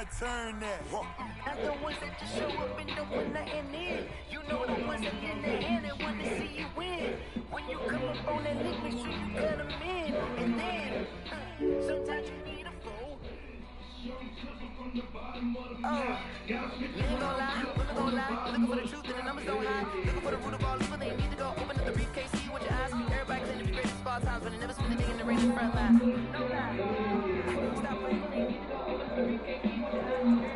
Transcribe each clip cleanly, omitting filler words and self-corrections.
my turn that. Not the ones that just show up and don't put nothing in. You know the ones that get their hand and want to see you win. When you come up on that lick, make sure you cut them in. And then, sometimes you need a fool. Oh, you ain't gonna lie, women gonna lie. Looking for the truth and the numbers don't lie. Looking for the root of all evil, they need to go open up the briefcase, see with your eyes. Everybody claim to be great at all times, but they never spend a day in the rain in the front line. No lie. Stop playing.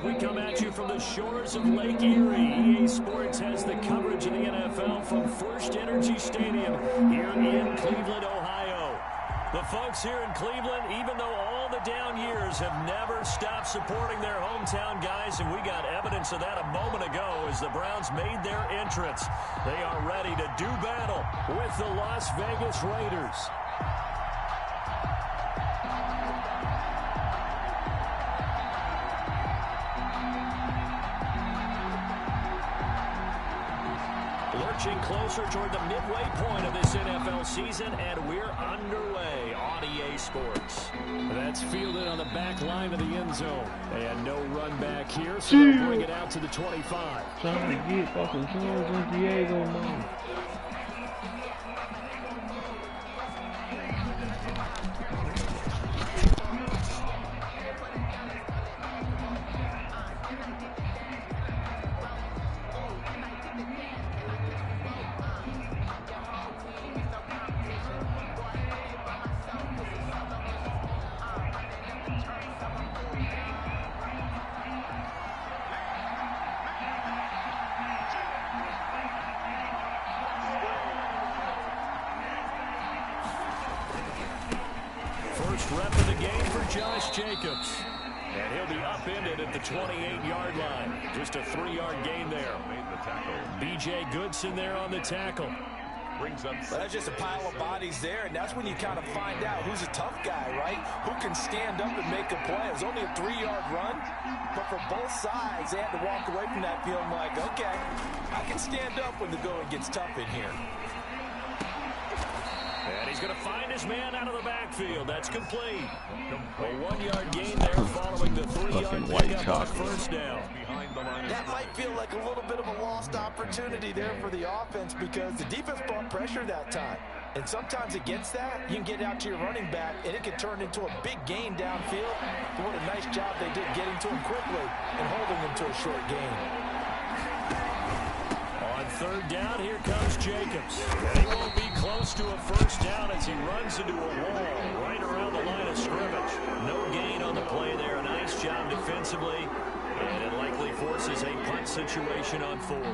We come at you from the shores of Lake Erie. EA Sports has the coverage of the NFL from First Energy Stadium here in Cleveland, Ohio. The folks here in Cleveland, even though all the down years, have never stopped supporting their hometown guys, and we got evidence of that a moment ago as the Browns made their entrance. They are ready to do battle with the Las Vegas Raiders. Lurching closer toward the midway point of this NFL season, and we're underway on EA Sports. That's fielded on the back line of the end zone. And no run back here, so they'll bring it out to the 25. Trying to get fucking Jones and Diego, man. First rep of the game for Josh Jacobs. And he'll be upended at the 28-yard line. Just a 3-yard gain there. B.J. Goodson there on the tackle. Brings up. But that's just a pile of bodies there, and that's when you kind of find out who's a tough guy, right? Who can stand up and make a play. It was only a 3-yard run, but for both sides, they had to walk away from that field like, okay, I can stand up when the going gets tough in here. And he's going to find his man out of the backfield. That's complete. A 1-yard gain there following the 3-yard pickup on first down. That might feel like a little bit of a lost opportunity there for the offense because the defense brought pressure that time. And sometimes against that, you can get out to your running back, and it can turn into a big gain downfield. But what a nice job they did getting to him quickly and holding him to a short gain. On third down, here comes Jacobs. And he won't be close to a first down as he runs into a wall right around the line of scrimmage. No gain on the play there. Nice job defensively. And it likely forces a punt situation on fourth.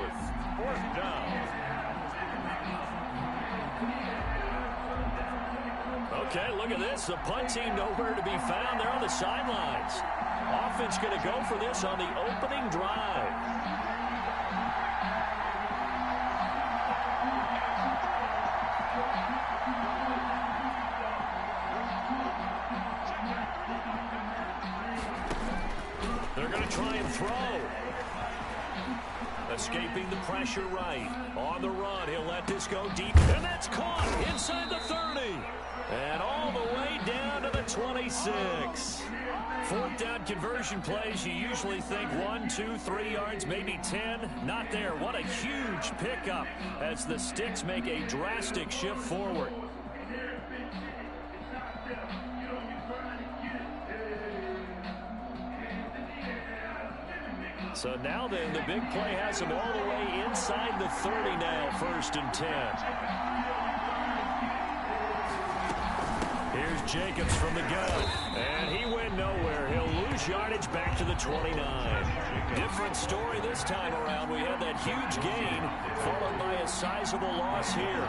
Fourth down. Okay, look at this. The punt team nowhere to be found. They're on the sidelines. Offense going to go for this on the opening drive. They're going to try and throw. Escaping the pressure right. On the run, he'll let this go deep. And that's caught inside the 30. And all the way down to the 26. Fourth down conversion plays, you usually think 1, 2, 3 yards, maybe 10. Not there. What a huge pickup as the Sticks make a drastic shift forward. So now then, the big play has him all the way inside the 30 now, 1st and 10. Here's Jacobs from the gun, and he went nowhere. He'll lose yardage back to the 29. Different story this time around. We had that huge gain, followed by a sizable loss here.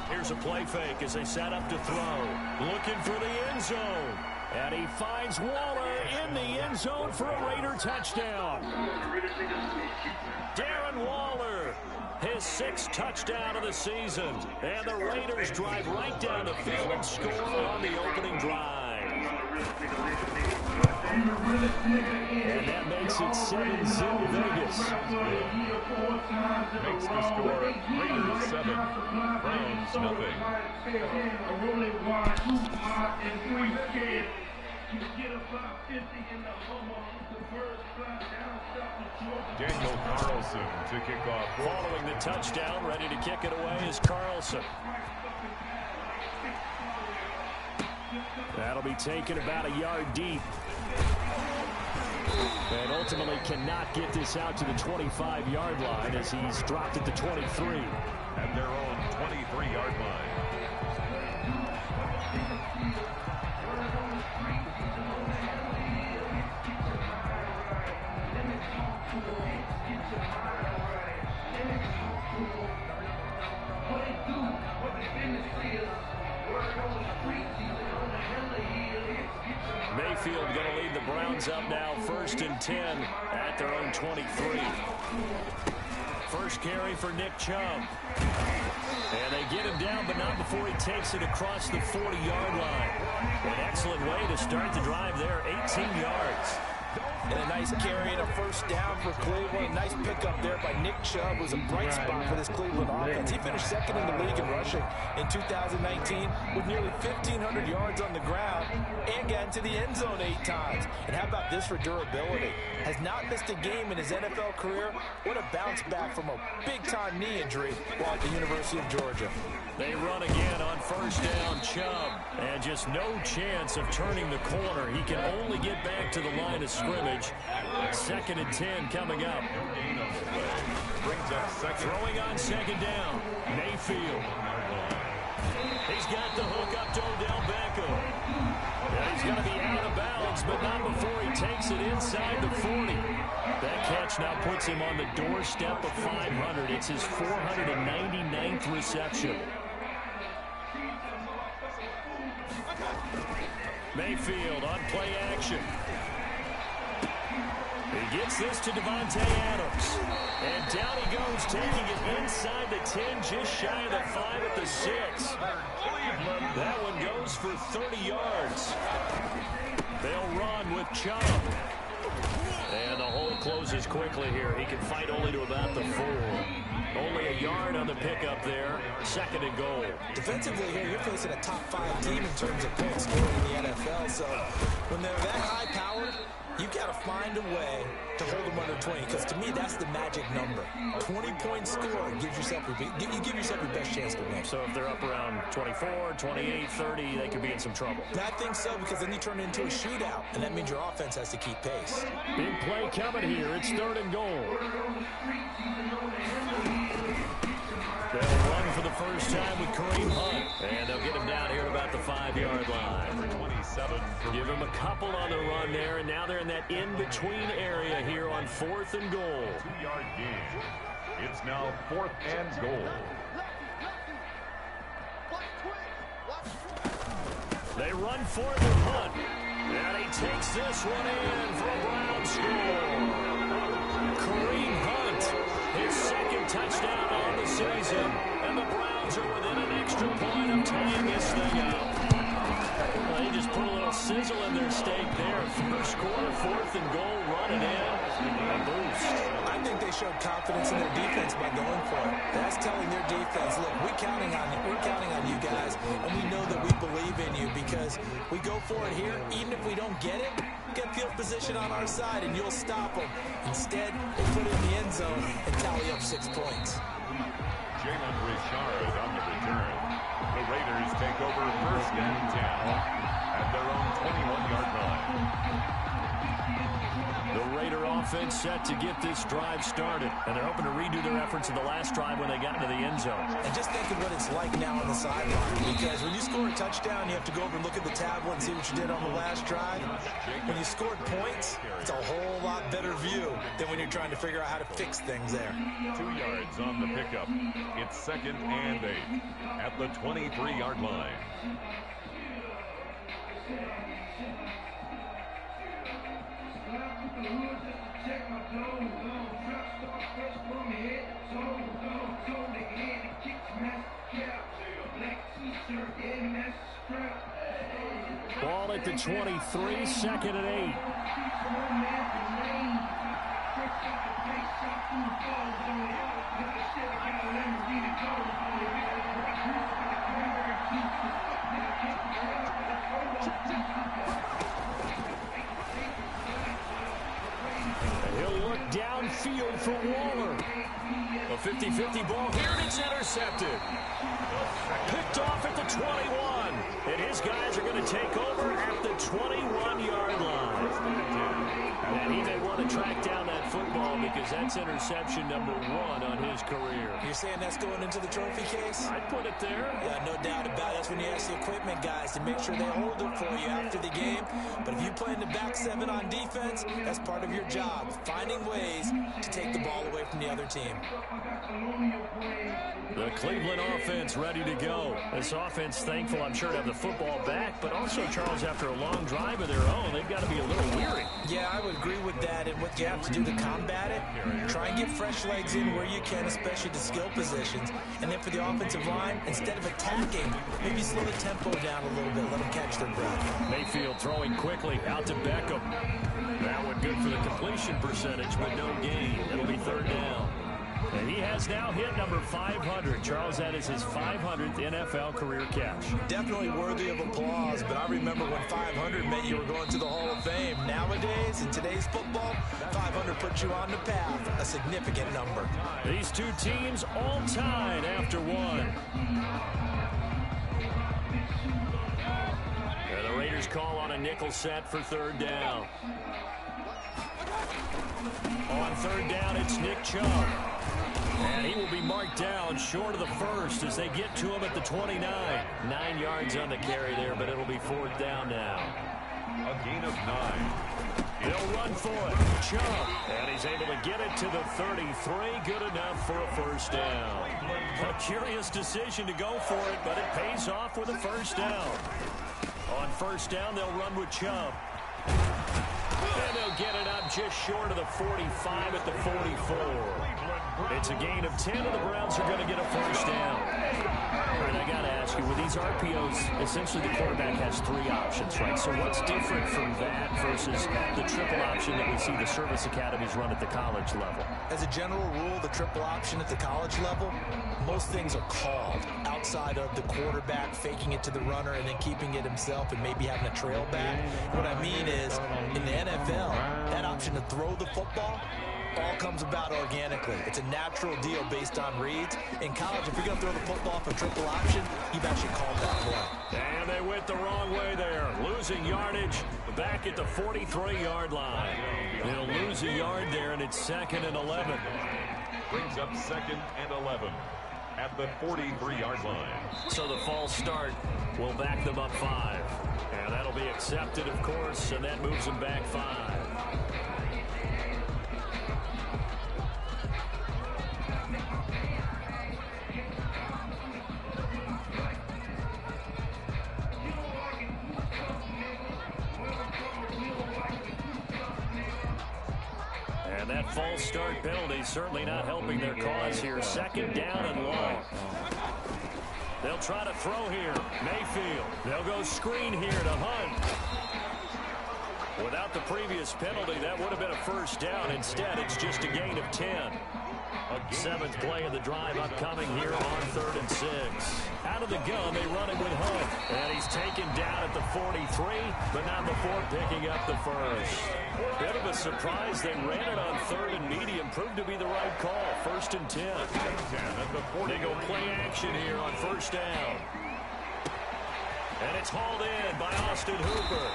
Here's a play fake as they set up to throw. Looking for the end zone. And he finds Waller in the end zone for a Raider touchdown. Darren Waller, his 6th touchdown of the season. And the Raiders drive right down the field and score on the opening drive. And that makes it 7-0 Vegas. Makes the score Raiders 7, Browns nothing. Daniel Carlson to kick off. Following the touchdown, ready to kick it away is Carlson. That'll be taken about a yard deep. And ultimately cannot get this out to the 25-yard line as he's dropped at the 23. At their own 23-yard line. Mayfield going to lead the Browns up now, 1st and 10 at their own 23. First carry for Nick Chubb. And they get him down, but not before he takes it across the 40-yard line. An excellent way to start the drive there, 18 yards. And a nice carry and a first down for Cleveland. Nice pickup there by Nick Chubb. It was a bright spot for this Cleveland offense. He finished second in the league in rushing in 2019 with nearly 1,500 yards on the ground and got into the end zone 8 times. And how about this for durability? Has not missed a game in his NFL career. What a bounce back from a big-time knee injury while at the University of Georgia. They run again on first down, Chubb. And just no chance of turning the corner. He can only get back to the line of scrimmage. 2nd and 10 coming up. Brings up second. Throwing on 2nd down. Mayfield. He's got the hook up to Odell Beckham. Yeah, he's going to be out of bounds, but not before he takes it inside the 40. That catch now puts him on the doorstep of 500. It's his 499th reception. Mayfield on play action. He gets this to Devontae Adams. And down he goes, taking it inside the 10, just shy of the 5 at the 6. That one goes for 30 yards. They'll run with Chubb. And the hole closes quickly here. He can fight only to about the 4. Only a yard on the pickup there. 2nd and goal. Defensively here, you're facing a top 5 team in terms of points scoring in the NFL. So when they're that high-powered, you've got to find a way to hold them under 20, because to me, that's the magic number. 20-point score gives yourself you give yourself your best chance to win. So if they're up around 24, 28, 30, they could be in some trouble. I think so, because then you turn it into a shootout, and that means your offense has to keep pace. Big play coming here. It's 3rd and goal. They'll run for the first time with Kareem Hunt. And they'll get him down here at about the 5-yard line. Number 27. Give him a couple on the run there, and now they're in that in-between area here on 4th and goal. 2-yard gain. It's now 4th and goal. They run for the Hunt. And he takes this one in for a Brown score. Kareem Hunt, his 2nd touchdown on the season. And the Browns are within an extra point of tying this thing up. Well, they just put a little sizzle in their steak there. First quarter, 4th and goal, running in. A boost. I think they showed confidence in their defense by going for it. That's telling their defense, look, we're counting on you guys, and we know that we believe in you, because we go for it here, even if we don't get it, get field position on our side, and you'll stop them. Instead, they put it in the end zone and tally up 6 points. Jalen Richard on the return. The Raiders take over 1st and 10 at their own 21-yard line. The Raider offense set to get this drive started, and they're hoping to redo their efforts in the last drive when they got into the end zone. And just think of what it's like now on the sideline, because when you score a touchdown, you have to go over and look at the tablet and see what you did on the last drive. When you scored points, it's a whole lot better view than when you're trying to figure out how to fix things there. 2 yards on the pickup. It's 2nd and 8 at the 23-yard line. Ball at the 23, second and 8. And he'll look downfield for Waller. A 50-50 ball here, and it's intercepted. Picked off at the 21. And his guys are going to take over at the 21-yard line. And he may want to track down that football because that's interception number 1 on his career. You're saying that's going into the trophy case? I'd put it there. Yeah, no doubt about it. That's when you ask the equipment guys to make sure they hold it for you after the game. But if you play in the back 7 on defense, that's part of your job, finding ways to take the ball away from the other team. The Cleveland offense ready to go. This offense thankful, I'm sure, to have the football back, but also, Charles, after a long drive of their own, they've got to be a little weary. Yeah, I would agree with that, and what you have to do to combat it, try and get fresh legs in where you can, especially the skill positions. And then for the offensive line, instead of attacking, maybe slow the tempo down a little bit, let them catch their breath. Mayfield throwing quickly out to Beckham. That one good for the completion percentage, but no gain. It'll be third down. And he has now hit number 500. Charles, that is his 500th NFL career catch. Definitely worthy of applause, but I remember when 500 meant you were going to the Hall of Fame. Nowadays, in today's football, 500 puts you on the path, a significant number. These two teams all tied after one. And the Raiders call on a nickel set for third down. On third down, it's Nick Chubb. And he will be marked down short of the first as they get to him at the 29. 9 yards on the carry there, but it'll be fourth down now. A gain of 9. They'll run for it. Chubb. And he's able to get it to the 33. Good enough for a first down. A curious decision to go for it, but it pays off with a first down. On first down, they'll run with Chubb. And they'll get it up just short of the 45 at the 44. It's a gain of 10, and the Browns are going to get a first down. And I got to ask you, with these RPOs, essentially the quarterback has 3 options, right? So what's different from that versus the triple option that we see the service academies run at the college level? As a general rule, the triple option at the college level, most things are called outside of the quarterback faking it to the runner and then keeping it himself and maybe having a trail back. What I mean is, in the NFL, that option to throw the football all comes about organically. It's a natural deal based on reads. In college, if you're going to throw the football off a triple option, you've actually called that play. And they went the wrong way there. Losing yardage back at the 43-yard line. They'll lose a yard there, and it's 2nd and 11. Brings up 2nd and 11 at the 43-yard line. So the false start will back them up 5. And that'll be accepted, of course, and that moves them back 5. And that false start penalty certainly not helping their cause here. 2nd down and long. They'll try to throw here. Mayfield. They'll go screen here to Hunt. Without the previous penalty, that would have been a first down. Instead, it's just a gain of 10. 7th play of the drive upcoming here on 3rd and 6. Out of the gun, they run it with Hunt. And he's taken down at the 43, but not before picking up the first. Bit of a surprise. They ran it on 3rd and medium. Proved to be the right call. 1st and 10. They go play action here on first down. And it's hauled in by Austin Hooper.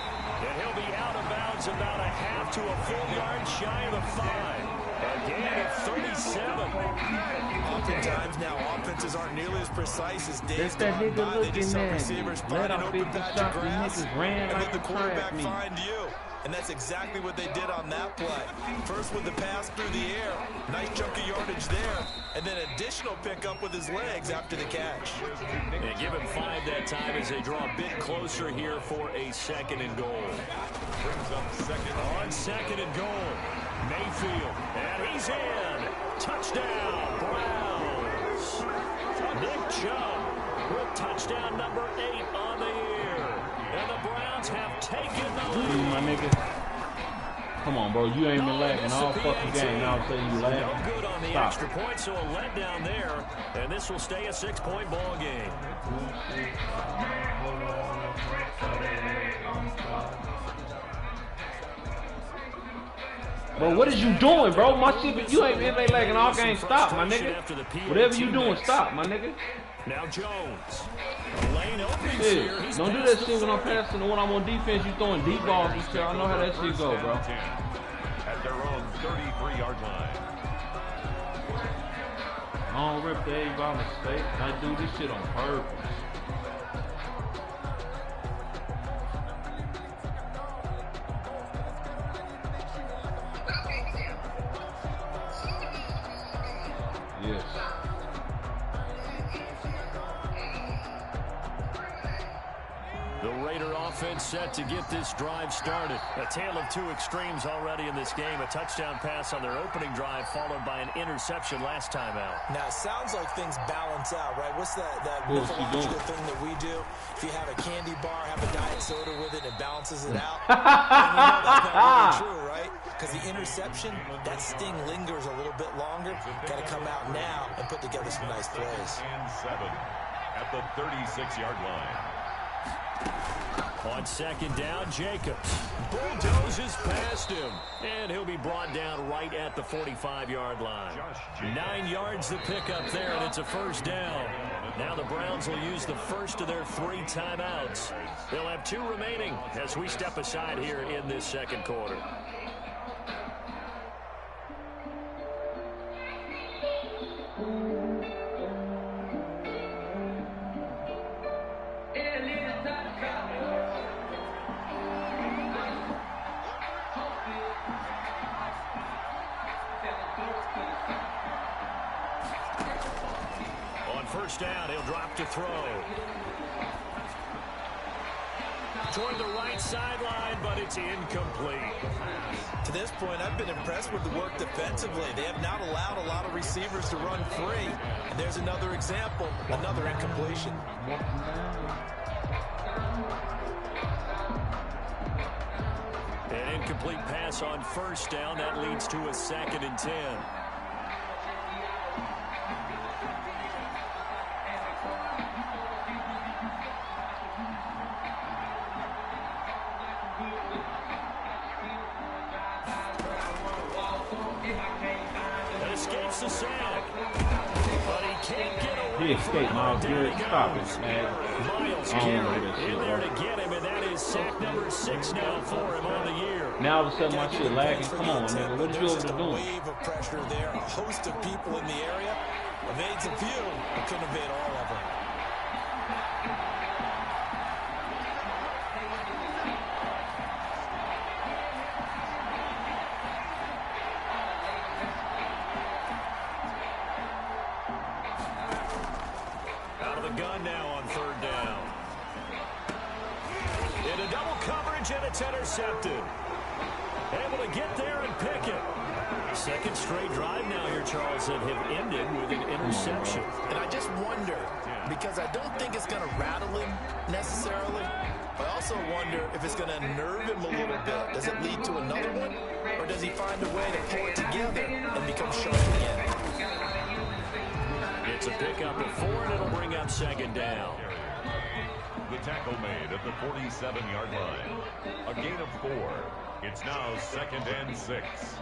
And he'll be out of bounds about a half to a full yard shy of the 5. A gain of 37. Oftentimes now, offenses aren't nearly as precise as days That's that gone nigga by. They just looking have at receivers you. find Let an off open 50 patch of shots, grass, these niggas ran and like let the a quarterback crab meat. find you. And that's exactly what they did on that play. First with the pass through the air, nice chunk of yardage there, and then additional pickup with his legs after the catch. And give him 5 that time as they draw a bit closer here for a 2nd and goal. Brings up 2nd. On 2nd and goal, Mayfield, and he's in. Touchdown, Browns. Nick Chubb with touchdown number 8 on the year. And the Browns have taken the lead. My nigga. Come on, bro. You ain't been lagging all fucking game. Now I'm saying you lagging. No good on the Stop. extra point, so a letdown there. And this will stay a 6-point ball game. Bro, what is you doing, bro? My shit, you ain't been lagging all game. Stop, my nigga. Whatever you doing, stop, my nigga. Now Jones. Lane opens Shit. here. He's Don't do that shit when I'm passing and when I'm on defense. You throwing deep balls and shit. I know how that shit go, bro. At their own 33-yard line. I don't rip the A by mistake. I do this shit on purpose. Yes. The Raider offense set to get this drive started. A tale of two extremes already in this game. A touchdown pass on their opening drive followed by an interception last time out. Now, it sounds like things balance out, right? What's that What's he mythological doing? thing that we do? If you have a candy bar, have a diet soda with it, it balances it out. And you know that's not really true, right? Because the interception, that sting lingers a little bit longer. Got to come out now and put together some nice plays. And 7 at the 36-yard line. On second down, Jacobs bulldozes past him, and he'll be brought down right at the 45-yard line. 9 yards to pick up there, and it's a first down. Now the Browns will use the first of their 3 timeouts. They'll have 2 remaining as we step aside here in this second quarter. First down, he'll drop to throw. Toward the right sideline, but it's incomplete. To this point, I've been impressed with the work defensively. They have not allowed a lot of receivers to run free. And there's another example, another incompletion. An incomplete pass on first down. That leads to a 2nd and 10. Escapes the sack, but he can't get away. He escaped, Miles Garrett. Stop it, man. Miles Garrett in there to get him, and that is sack number 6 now for him on the year. Now all of a sudden my shit lagging. Come on, nigga. What you over there doing? Wave of pressure there, a host of people in the area. Evades a few, but couldn't evade all of them. Gun now on 3rd down. Into double coverage, and it's intercepted. Able to get there and pick it. Second straight drive now here, Charles, that have ended with an interception. And I just wonder, because I don't think it's going to rattle him necessarily. I also wonder if it's going to nerve him a little bit. Does it lead to another one? Or does he find a way to pull it together and become sharp again? It's a pickup of 4, and it'll bring up 2nd down. The tackle made at the 47-yard line. A gain of 4. It's now 2nd and 6.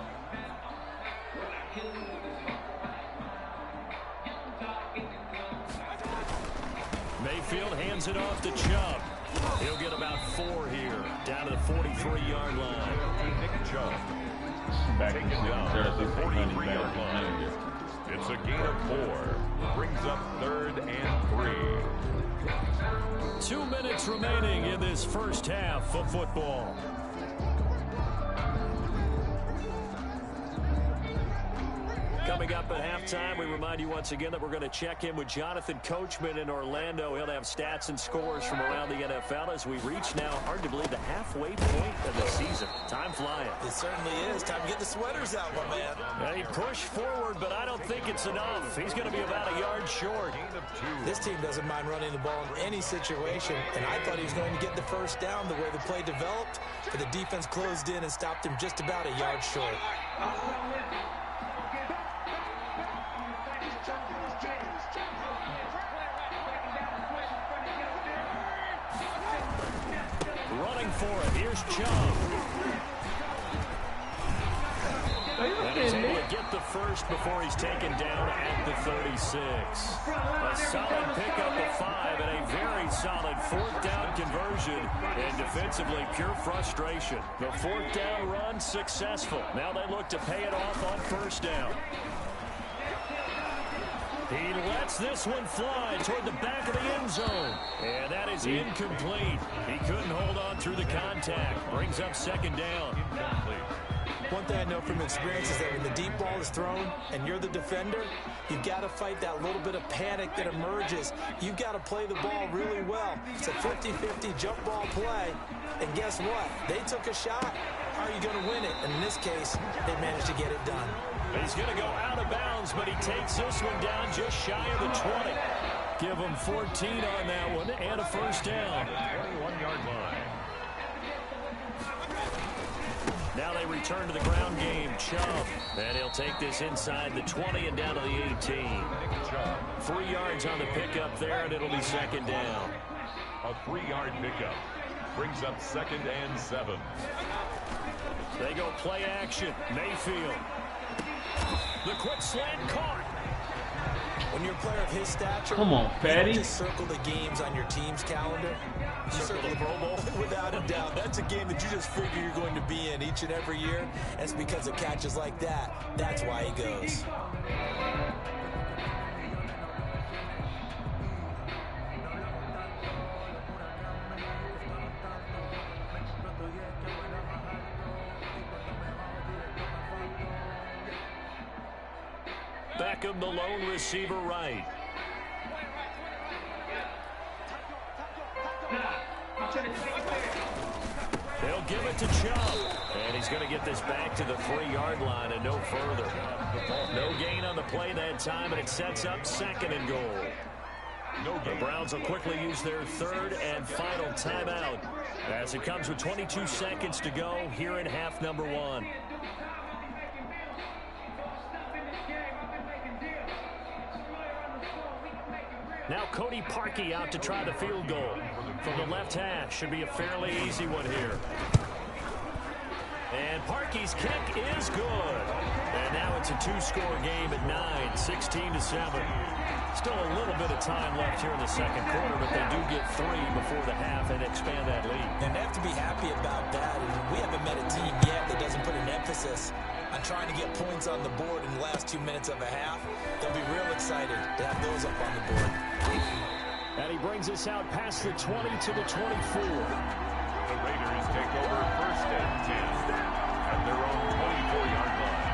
Mayfield hands it off to Chubb. He'll get about 4 here, down to the 43-yard line. Nick Chubb taken down at the 43-yard line. It's a gain of 4. Brings up 3rd and 3. 2 minutes remaining in this first half of football. Coming Coming up at halftime, we remind you once again that we're going to check in with Jonathan Coachman in Orlando. He'll have stats and scores from around the NFL as we reach now, hard to believe, the halfway point of the season. Time flying. It certainly is. Time to get the sweaters out, my man. And he pushed forward, but I don't think it's enough. He's going to be about a yard short. This team doesn't mind running the ball in any situation, and I thought he was going to get the first down the way the play developed, but the defense closed in and stopped him just about a yard short. Running for it. Here's Chubb. And he's able to get the first before he's taken down at the 36. A solid pickup of 5 and a very solid fourth down conversion. And defensively, pure frustration. The fourth down run successful. Now they look to pay it off on first down. He lets this one fly toward the back of the end zone. And that is incomplete. He couldn't hold on through the contact. Brings up second down. One thing I know from experience is that when the deep ball is thrown and you're the defender, you've got to fight that little bit of panic that emerges. You've got to play the ball really well. It's a 50-50 jump ball play. And guess what? They took a shot. How are you going to win it? And in this case, they managed to get it done. He's going to go out of bounds, but he takes this one down just shy of the 20. Give him 14 on that one and a first down. 21-yard line. Now they return to the ground game. Chubb. And he'll take this inside the 20 and down to the 18. 3 yards on the pickup there, and it'll be second down. A 3-yard pickup. Brings up second and 7. They go play action. Mayfield. The quick slant caught. When you're a player of his stature, come on, Patty. You don't just circle the games on your team's calendar. You circle the Pro Bowl. Without a doubt. That's a game that you just figure you're going to be in each and every year. That's because of catches like that. That's why he goes. Beckham, the lone receiver, right. They'll give it to Chubb. And he's going to get this back to the 3-yard line and no further. No gain on the play that time, and it sets up second and goal. The Browns will quickly use their third and final timeout as it comes with 22 seconds to go here in half number 1. Now Cody Parkey out to try the field goal. From the left hash, should be a fairly easy one here. And Parkey's kick is good. And now it's a 2-score game at 9, 16-7. Still a little bit of time left here in the second quarter, but they do get 3 before the half and expand that lead. And they have to be happy about that. And we haven't met a team yet that doesn't put an emphasis on trying to get points on the board in the last 2 minutes of a half. They'll be real excited to have those up on the board. And he brings us out past the 20 to the 24. The Raiders take over first and 10 at their own 24-yard line.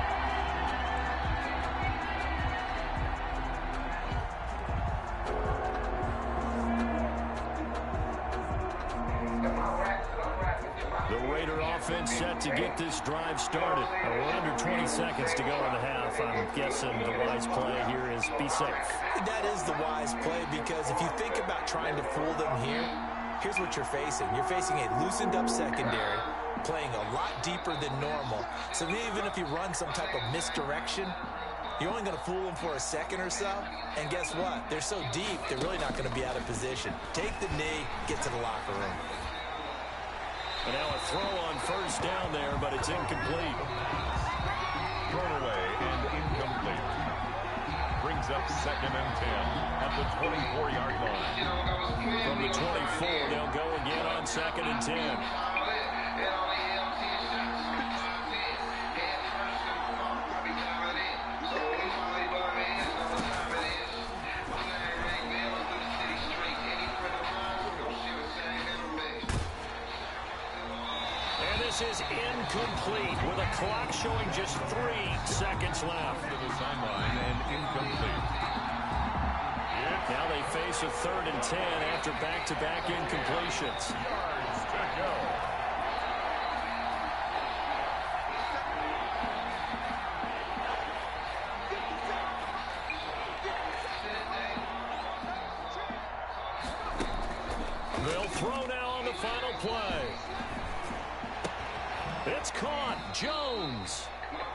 The Raider offense set to get this drive started. We're under 20 seconds to go in the half. I'm guessing the wise play here is be safe. That is the wise play, because if you think about trying to fool them here, here's what you're facing. You're facing a loosened up secondary, playing a lot deeper than normal. So even if you run some type of misdirection, you're only going to fool them for a second or so. And guess what? They're so deep, they're really not going to be out of position. Take the knee, get to the locker room. And now a throw on first down there, but it's incomplete. Thrown away and incomplete. Brings up second and 10 at the 24-yard line. From the 24, they'll go again on second and 10. This is incomplete with a clock showing just 3 seconds left. To the sideline and incomplete. Now they face a 3rd and 10 after back-to-back incompletions. Yards to go. They'll throw now on the final play. It's caught. Jones.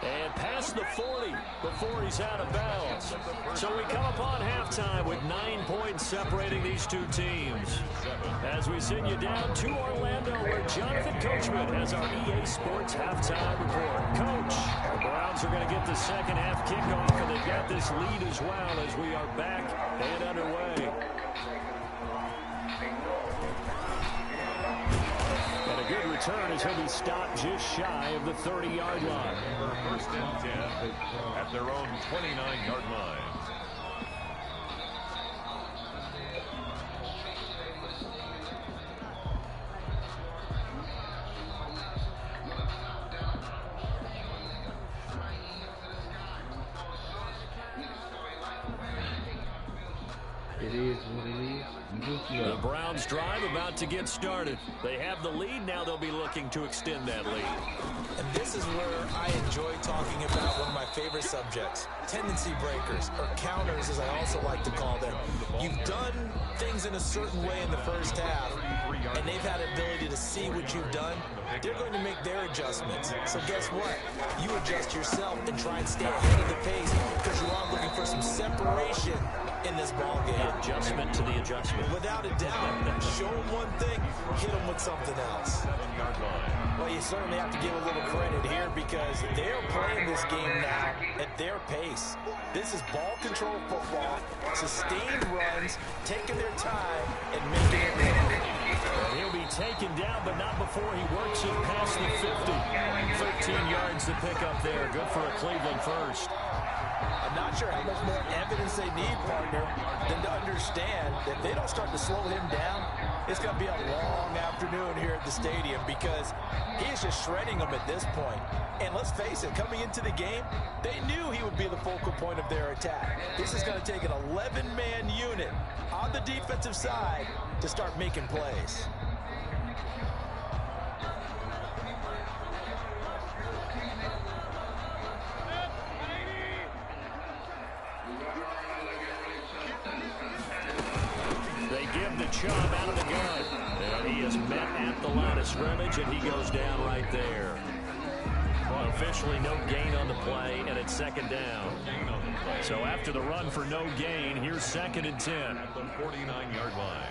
And past the 40 before he's out of bounds. So we come upon halftime with 9 points separating these two teams. As we send you down to Orlando, where Jonathan Coachman has our EA Sports halftime report. Coach, the Browns are going to get the second half kickoff, and they've got this lead as well as we are back and underway. And a good return as he'll be stopped just shy of the 30-yard line. For 1st and 10 at their own 29-yard line. It is what it is. The Browns drive about to get started. They have the lead. Now they'll be looking to extend that lead. And this is where I enjoy talking about one of my favorite subjects, tendency breakers, or counters as I also like to call them. You've done things in a certain way in the first half, and they've had the ability to see what you've done. They're going to make their adjustments. So guess what? You adjust yourself and try and stay ahead of the pace because you are looking for some separation in this ball game. Adjustment to the adjustment. Without a doubt. Show them one thing, hit them with something else. 7-yard line. Well, you certainly have to give a little credit here because they're playing this game now at their pace. This is ball control football, sustained runs, taking their time, and making it work. He'll be taken down, but not before he works it past the 50. 13 yards to pick up there. Good for a Cleveland first. I'm not sure how much more evidence they need, partner, than to understand that if they don't start to slow him down, it's going to be a long afternoon here at the stadium because he is just shredding them at this point. And let's face it, coming into the game, they knew he would be the focal point of their attack. This is going to take an 11-man unit on the defensive side to start making plays. They give the Chubb out of the gun. And he is met at the line of scrimmage, and he goes down right there. Well, officially no gain on the play, and it's 2nd down. So after the run for no gain, here's 2nd and 10. At the 49-yard line.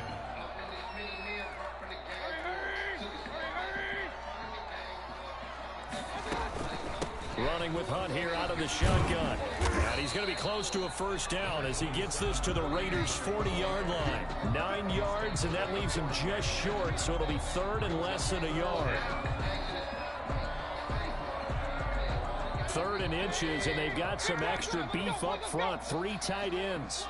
Running with Hunt here out of the shotgun. And he's going to be close to a 1st down as he gets this to the Raiders' 40-yard line. 9 yards, and that leaves him just short, so it'll be 3rd and less than a yard. 3rd and inches, and they've got some extra beef up front. 3 tight ends.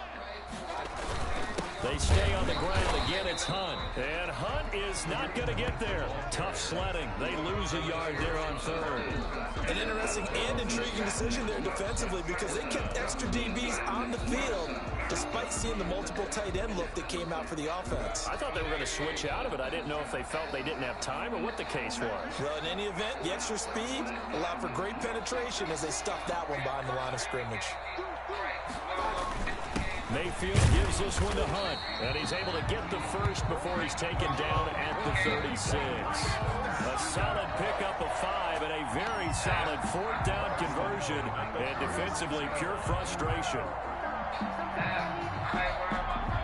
They stay on the ground. Again, it's Hunt. And Hunt is not going to get there. Tough sledding. They lose a yard there on 3rd. An interesting and intriguing decision there defensively because they kept extra DBs on the field despite seeing the multiple tight end look that came out for the offense. I thought they were going to switch out of it. I didn't know if they felt they didn't have time or what the case was. Well, in any event, the extra speed allowed for great penetration as they stuffed that one behind the line of scrimmage. Mayfield gives this one to Hunt, and he's able to get the first before he's taken down at the 36. A solid pickup of 5 and a very solid 4th down conversion, and defensively pure frustration.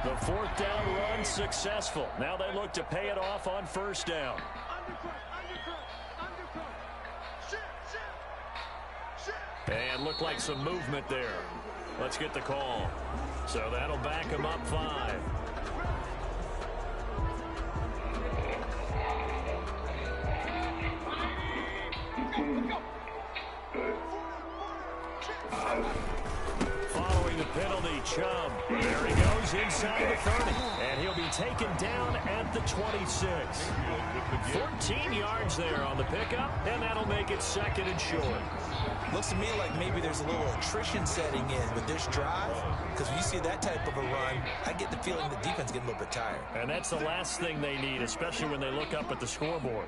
The 4th down run successful. Now they look to pay it off on 1st down. And looked like some movement there. Let's get the call. So that'll back him up 5. Following the penalty, Chubb. There he goes He's inside the 30, and he'll be taken down at the 26. 14 yards there on the pickup, and that'll make it 2nd and short. Looks to me like maybe there's a little attrition setting in with this drive, because when you see that type of a run, I get the feeling the defense getting a little bit tired. And that's the last thing they need, especially when they look up at the scoreboard.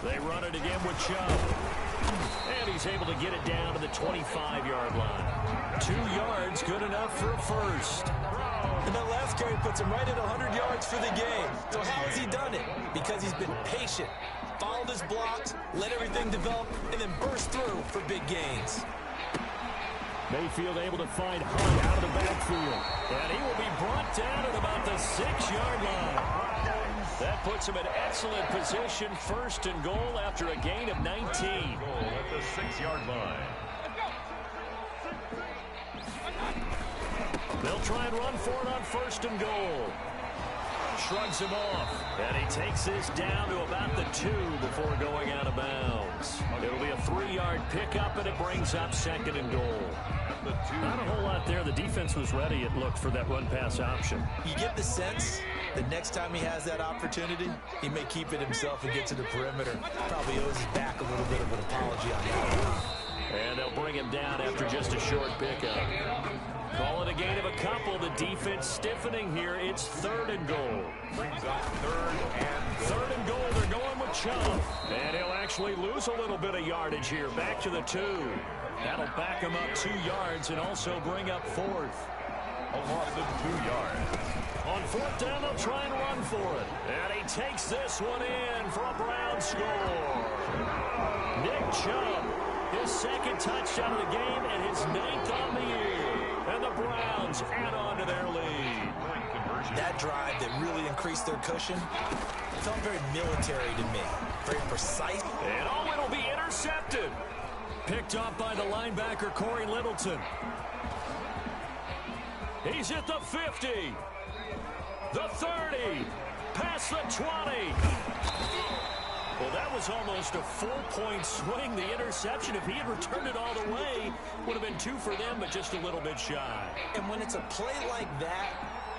They run it again with Chubb. And he's able to get it down to the 25-yard line. 2 yards, good enough for a first. And that last carry puts him right at 100 yards for the game. So how has he done it? Because he's been patient, followed his blocks, let everything develop, and then burst through for big gains. Mayfield able to find Hunt out of the backfield. And he will be brought down at about the 6-yard line. That puts him in excellent position, 1st and goal after a gain of 19. Goal at the 6-yard line. They'll try and run for it on 1st and goal. Shrugs him off. And he takes this down to about the 2 before going out of bounds. It'll be a 3-yard pickup, and it brings up 2nd and goal. Not a whole lot there. The defense was ready, it looked, for that run-pass option. You get the sense the next time he has that opportunity, he may keep it himself and get to the perimeter. Probably owes his back a little bit of an apology on that one. And they'll bring him down after just a short pickup. Call it a gain of a couple. The defense stiffening here. It's 3rd and goal. Brings up 3rd and goal. They're going with Chubb. And he'll actually lose a little bit of yardage here. Back to the 2. That'll back him up 2 yards and also bring up 4th. A loss of 2 yards. On 4th down, they'll try and run for it. And he takes this one in for a Brown score. Nick Chubb, his 2nd touchdown of the game and his 9th on the year. And the Browns add on to their lead. That drive that really increased their cushion felt very military to me. Very precise. And oh, it'll be intercepted. Picked up by the linebacker, Corey Littleton. He's at the 50. The 30. Past the 20. Well, that was almost a 4-point swing. The interception, if he had returned it all the way, would have been 2 for them, but just a little bit shy. And when it's a play like that,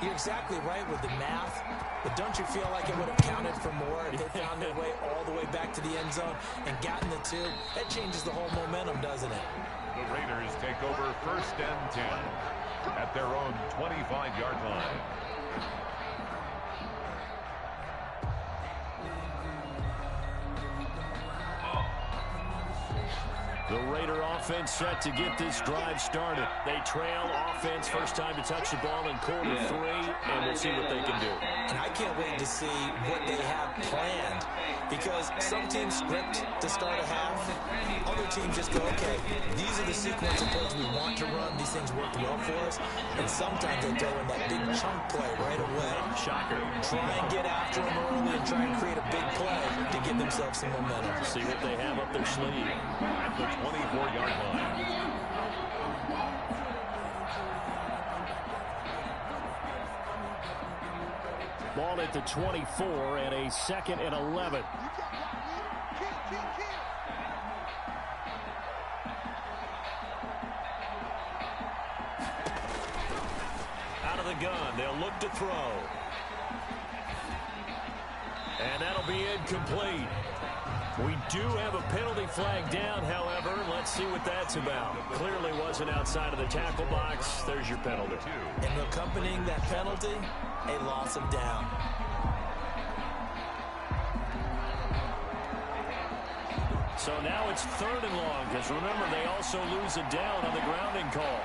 you're exactly right with the math. But don't you feel like it would have counted for more if they found their way all the way back to the end zone and gotten the 2? That changes the whole momentum, doesn't it? The Raiders take over 1st and 10 at their own 25-yard line. The Raider offense set to get this drive started. They trail offense, first time to touch the ball in quarter 3, and we'll see what they can do. And I can't wait to see what they have planned, because some teams script to start a half. Other teams just go, okay, these are the sequence of plays we want to run. These things work well for us. And sometimes they throw in that big chunk play right away. Shocker. Try and get after them early and try and create a big play to give themselves some momentum. See what they have up their sleeve. At the 24-yard line. Ball at the 24 and a 2nd and 11. Out of the gun, they'll look to throw. And that'll be incomplete. We do have a penalty flag down, however. Let's see what that's about. Clearly wasn't outside of the tackle box. There's your penalty. And accompanying that penalty, a loss of down. So now it's 3rd and long, because remember, they also lose a down on the grounding call.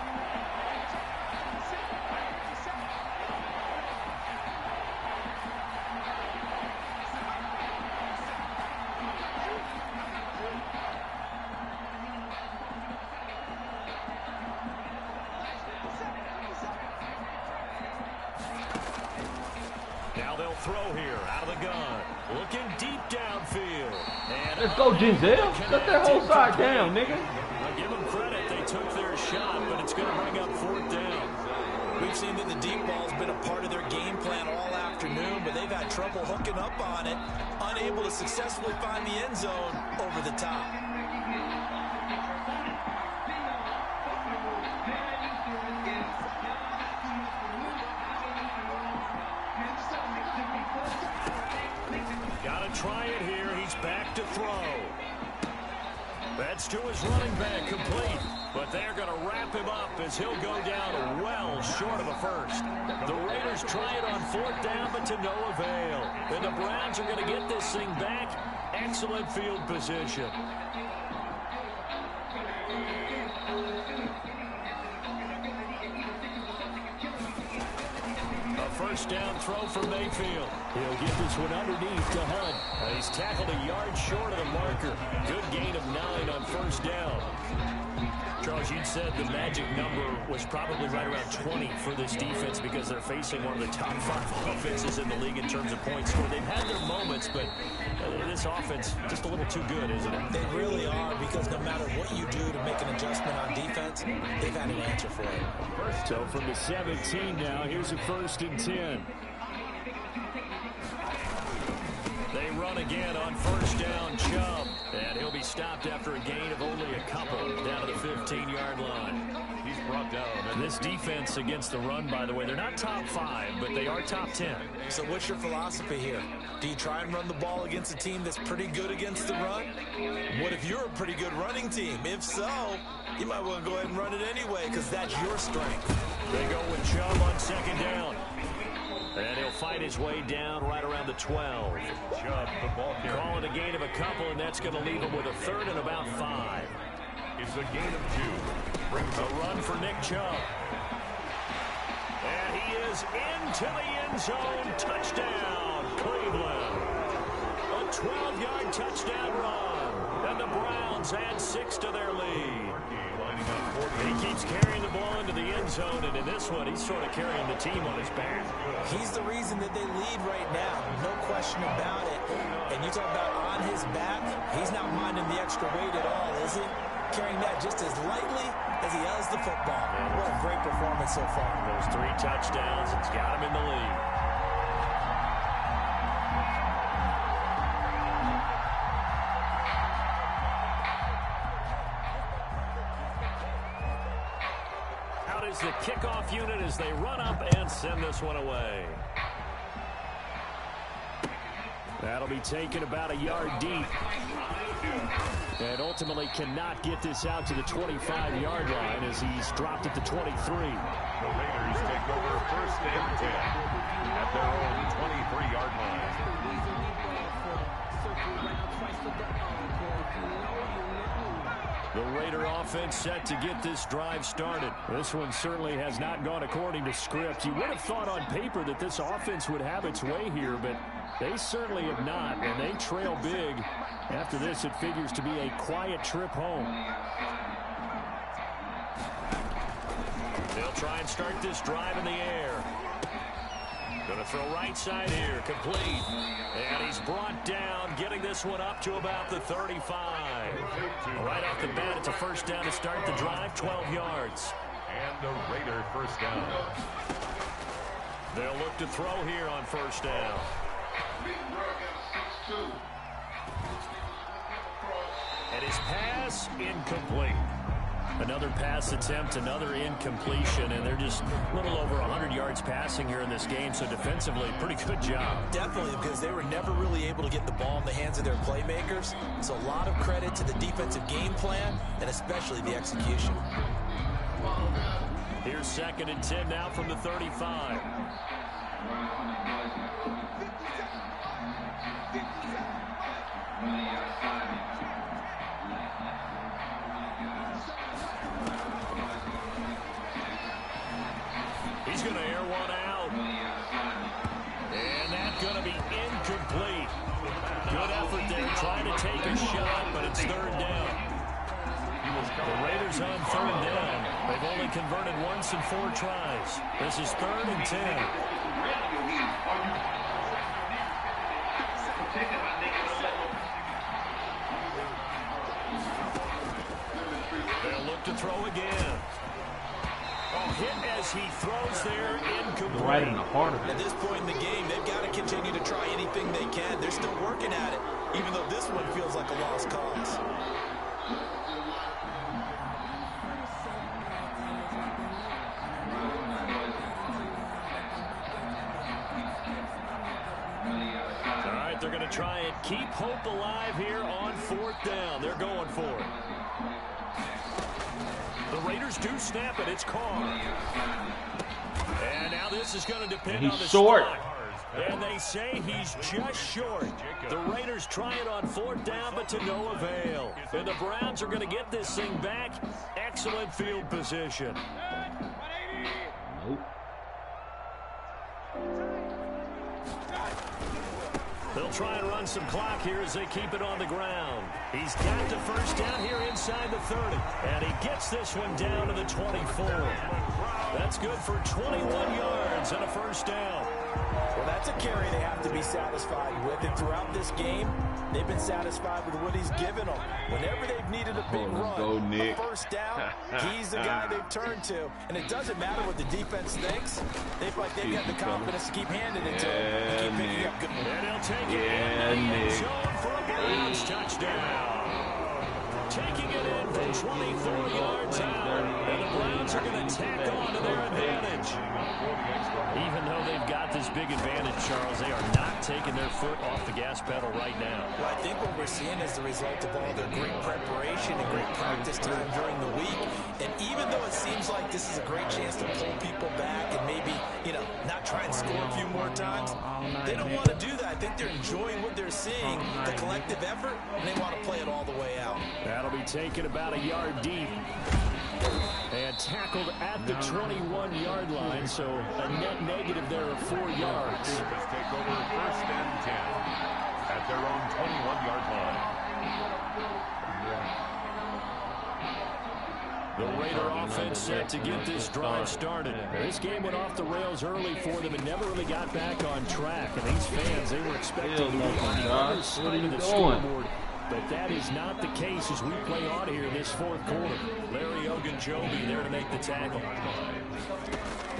Now they'll throw here, out of the gun. Looking deep downfield. And let's go, Giselle. Shut that whole side down, nigga. I give them credit. They took their shot, but it's going to bring up 4th down. We've seen that the deep ball's been a part of their game plan all afternoon, but they've had trouble hooking up on it, unable to successfully find the end zone over the top. back to throw. That's to his running back, complete. But they're going to wrap him up as he'll go down well short of a first. The Raiders try it on 4th down, but to no avail. And the Browns are going to get this thing back. Excellent field position. First down throw for Mayfield. He'll get this one underneath to Hunt. He's tackled a yard short of the marker. Good gain of 9 on first down. Charles, you said the magic number was probably right around 20 for this defense because they're facing one of the top 5 offenses in the league in terms of points scored. They've had their moments, but this offense just a little too good, isn't it? They really are, because no matter what you do to make an adjustment on defense, they've had an answer for it. So from the 17 now, here's a 1st and 10. They run again on first down, Chubb. And he'll be stopped after a gain of only a couple down to the 15-yard line. He's brought down. And this defense against the run, by the way, they're not top 5, but they are top 10. So what's your philosophy here? Do you try and run the ball against a team that's pretty good against the run? What if you're a pretty good running team? If so, you might want to go ahead and run it anyway, because that's your strength. They go with Chubb on 2nd down. And he'll fight his way down right around the 12. Chubb, the ball carrier. Call it a gain of a couple, and that's going to leave him with a 3rd and about 5. It's a gain of 2. Brings a run for Nick Chubb. And he is into the end zone. Touchdown, Cleveland. A 12-yard touchdown run. And the Browns add 6 to their lead. He keeps carrying the ball into the end zone, and in this one, he's sort of carrying the team on his back. He's the reason that they lead right now, no question about it. And you talk about on his back, he's not minding the extra weight at all, is he? Carrying that just as lightly as he has the football. What a great performance so far. Those 3 touchdowns, it's got him in the lead. Is the kickoff unit as they run up and send this one away. That'll be taken about a yard deep. And ultimately cannot get this out to the 25-yard line as he's dropped at the 23. The Raiders take over 1st and 10 at their own 23-yard line. The Raider offense set to get this drive started. This one certainly has not gone according to script. You would have thought on paper that this offense would have its way here, but they certainly have not, and they trail big. After this, it figures to be a quiet trip home. They'll try and start this drive in the air. Going to throw right side here, complete. And he's brought down, getting this one up to about the 35. Right off the bat, it's a 1st down to start the drive, 12 yards. And the Raider 1st down. They'll look to throw here on 1st down. And his pass, incomplete. Another pass attempt, another incompletion, and they're just a little over 100 yards passing here in this game, so defensively, pretty good job. Definitely, because they were never really able to get the ball in the hands of their playmakers, so a lot of credit to the defensive game plan, and especially the execution. Here's 2nd and 10 now from the 35. He's going to air one out. And that's going to be incomplete. Good effort there, trying to take a shot, but it's 3rd down. The Raiders on 3rd down. They've only converted once in 4 tries. This is 3rd and 10. They'll look to throw again. Hit as he throws there, incomplete. Right in the heart of it. At this point in the game, they've got to continue to try anything they can. They're still working at it, even though this one feels like a lost cause. going to try and keep hope alive here on 4th down. They're going for it. The Raiders do snap it. It's Carr. And now this is going to depend on the short. spot. And they say he's just short. The Raiders try it on 4th down, but to no avail. And the Browns are going to get this thing back. Excellent field position. Nope. They'll try and run some clock here as they keep it on the ground. He's got the first down here inside the 30. And he gets this one down to the 24. That's good for 21 yards and a first down. Well, that's a carry they have to be satisfied with. And throughout this game, they've been satisfied with what he's given them. Whenever they've needed a big run, a first down, he's the guy they've turned to. And it doesn't matter what the defense thinks. They feel like they've got the confidence to keep handing it to him and keep picking up good moves. And he'll take it in zone for a Browns touchdown. Taking it in from 24 yards out. And the Browns are going to tack on to their advantage. Even though they've got this big advantage, Charles, they are not taking their foot off the gas pedal right now. Well, I think what we're seeing is the result of all their great preparation and great practice time during the week. And even though it seems like this is a great chance to pull people back and maybe, you know, not try and score a few more times, they don't want to do that. I think they're enjoying what they're seeing, the collective effort, and they want to play it all the way out. That'll be taken about a yard deep. And tackled at the 21-yard line, so a net negative there of 4 yards. Let's take over 1st and 10 at their own 21-yard line. The Raider offense set to get this drive started. This game went off the rails early for them and never really got back on track. And these fans, they were expecting to be on the other side of the scoreboard. But that is not the case as we play on here in this 4th quarter. Larry Ogunjobi there to make the tackle.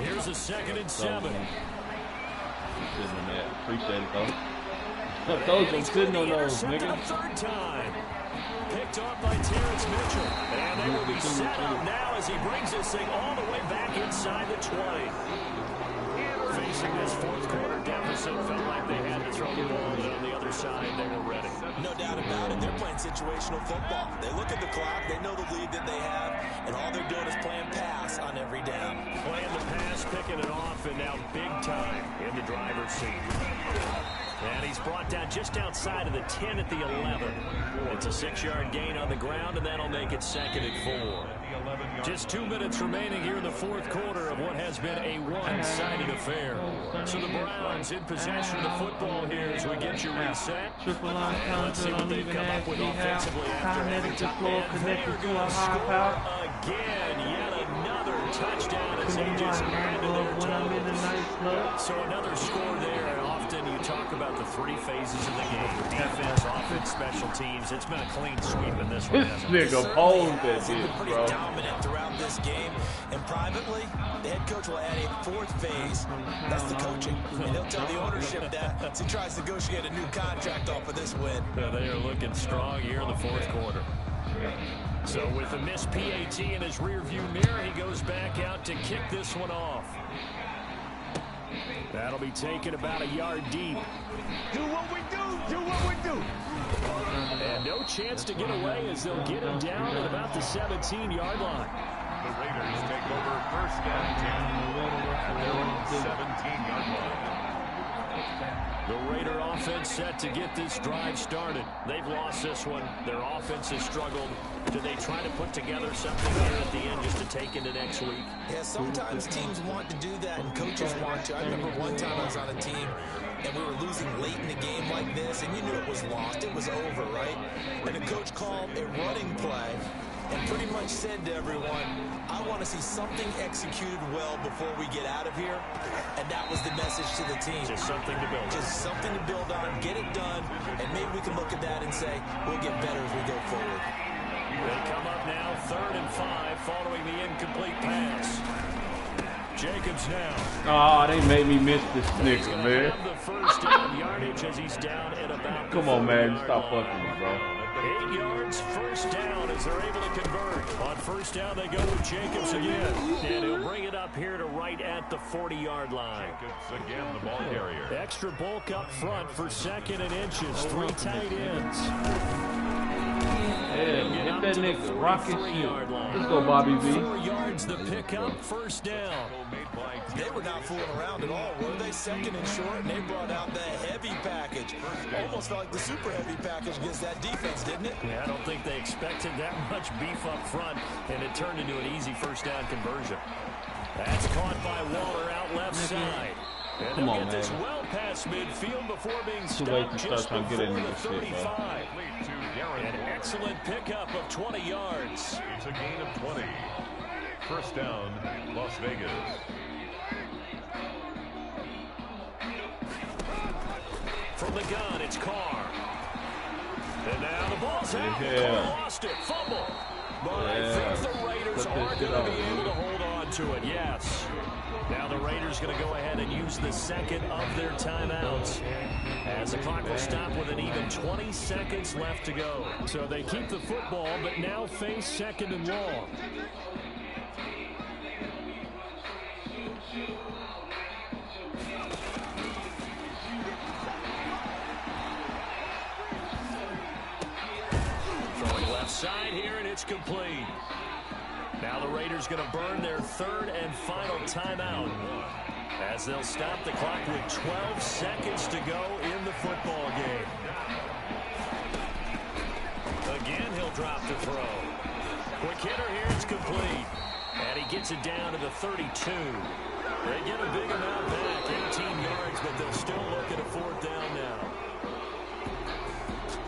Here's a 2nd and 7. Appreciate it, though. I told you I'm sitting on those, nigga. 3rd time. Picked off by Terrence Mitchell. And they will be set up now as he brings this thing all the way back inside the 20. Facing this 4th quarter deficit, felt like they had to throw the ball, but on the other side, they were ready. No doubt about it. They're playing situational football. They look at the clock, they know the lead that they have, and all they're doing is playing pass on every down. Playing the pass, picking it off, and now big time in the driver's seat. And he's brought down just outside of the 10 at the 11. It's a 6-yard gain on the ground, and that'll make it 2nd and 4. Just 2 minutes remaining here in the 4th quarter of what has been a one-sided affair. So the Browns in possession of the football here as we get you reset. And let's see what they've come up with offensively after having time. And they're going to score again. Yet another touchdown as they just handed their toes. So another score there. And often you talk about the 3 phases of the game: defense, offense, special teams. It's been a clean sweep in this one. This nigga posed that He's been bitch, pretty bro. dominant throughout this game. And privately, the head coach will add a 4th phase. That's the coaching. And he'll tell the ownership that as he tries to negotiate a new contract off of this win. They are looking strong here in the 4th quarter. So with a missed PAT in his rearview mirror, he goes back out to kick this one off. That'll be taken about a yard deep. Do what we do! Do what we do! And no chance to get away as they'll get him down at about the 17-yard line. The Raiders take over 1st and 10 at their own 17-yard line. The Raider offense set to get this drive started. They've lost this one. Their offense has struggled. Do they try to put together something here at the end just to take into next week? Yeah, sometimes teams want to do that and coaches want to. I remember one time I was on a team and we were losing late in the game like this, and you knew it was lost. It was over, right? And the coach called a running play and pretty much said to everyone, I want to see something executed well before we get out of here. And that was the message to the team. Just something to build on. Just something to build on, get it done, and maybe we can look at that and say, we'll get better as we go forward. They come up now 3rd and 5 following the incomplete pass. Jacobs now. Oh, they made me miss this nigga, man. Have the first down yardage as he's down at about Come on, man. Stop fucking me, bro. 8 yards, first down as they're able to convert. On first down, they go with Jacobs again. And he'll bring it up here to right at the 40-yard line. Jacobs again, the ball carrier. Extra bulk up front for 2nd and inches. 3 tight ends. Yeah, hit that nigga. Rocket shit. Let's go, Bobby V. 4 yards the pickup, first down. They were not fooling around at all, were they? 2nd and short, and they brought out the heavy package. Almost felt like the super heavy package against that defense, didn't it? Yeah, I don't think they expected that much beef up front, and it turned into an easy first down conversion. That's caught by Waller out left side. And Come they'll on, get this man. well past midfield before being Too late stopped to start just trying to get before in the this shit, 35. An excellent pickup of 20 yards. It's a gain of 20. First down, Las Vegas. From the gun, it's Carr. And now the ball's out. Yeah. Carr lost it. Fumble. But I Yeah. think the Raiders Put are this shit going to out, be able dude. to hold on to it, yes. Now the Raiders going to go ahead and use the second of their timeouts, as the clock will stop with an even 20 seconds left to go. So they keep the football, but now face 2nd and long. Throwing left side here, and it's complete. Now the Raiders going to burn their 3rd and final timeout, as they'll stop the clock with 12 seconds to go in the football game. Again, he'll drop the throw. Quick hitter here, it's complete. And he gets it down to the 32. They get a big amount back, 18 yards, but they'll still look at a 4th down now.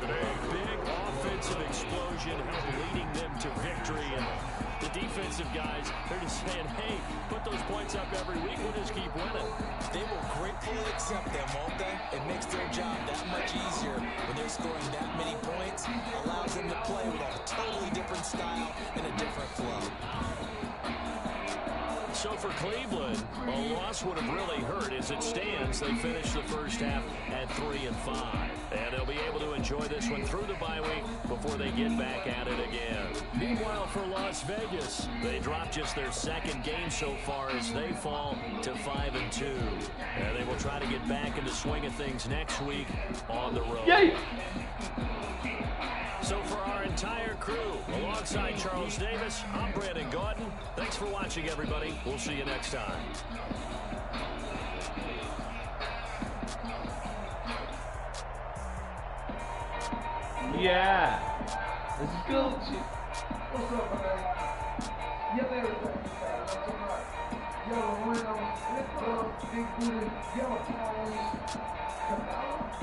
A big offensive explosion helped leading them to victory. And the defensive guys, they're just saying, hey, put those points up every week. We'll just keep winning. They will gratefully accept them, won't they? It makes their job that much easier when they're scoring that many points. Allows them to play with a totally different style and a different flow. So for Cleveland, a loss would have really hurt. As it stands, they finished the first half at 3-5. And they'll be able to enjoy this one through the bye week before they get back at it again. Meanwhile, for Las Vegas, they dropped just their 2nd game so far as they fall to 5-2. And they will try to get back in the swing of things next week on the road. Yay! So for our entire crew, alongside Charles Davis, I'm Brandon Gaudin. Thanks for watching, everybody. We'll see you next time. Yeah. Let's go. What's up, man? Yell everything. Yellow rims, lift up, big booty, yellow palms,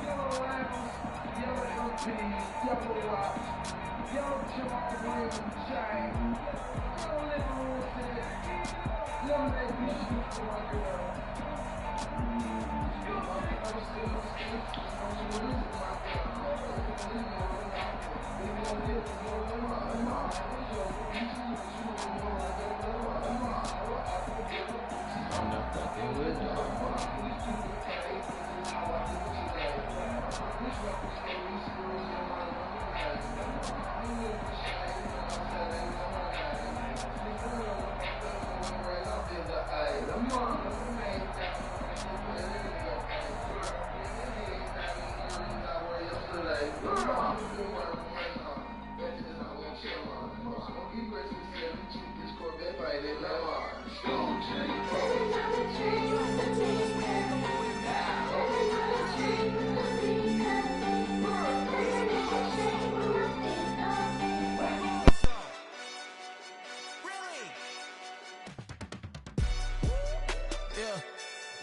yellow rounds, yellow LPs, yellow watch, yellow jaw, ring, chain, yellow living room set, yellow baby shoes for my girl. I'm not fucking with you.